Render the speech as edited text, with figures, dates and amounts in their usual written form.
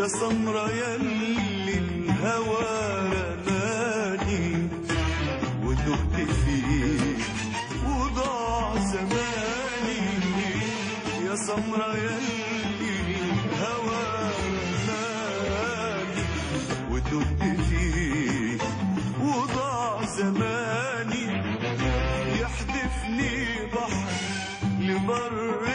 سمرة يلي الهوى رماني وتهت فيه وضاع زماني. يا سمرة يلي الهوى رماني وتهت فيه وضاع زماني. يحدفني بحر لبر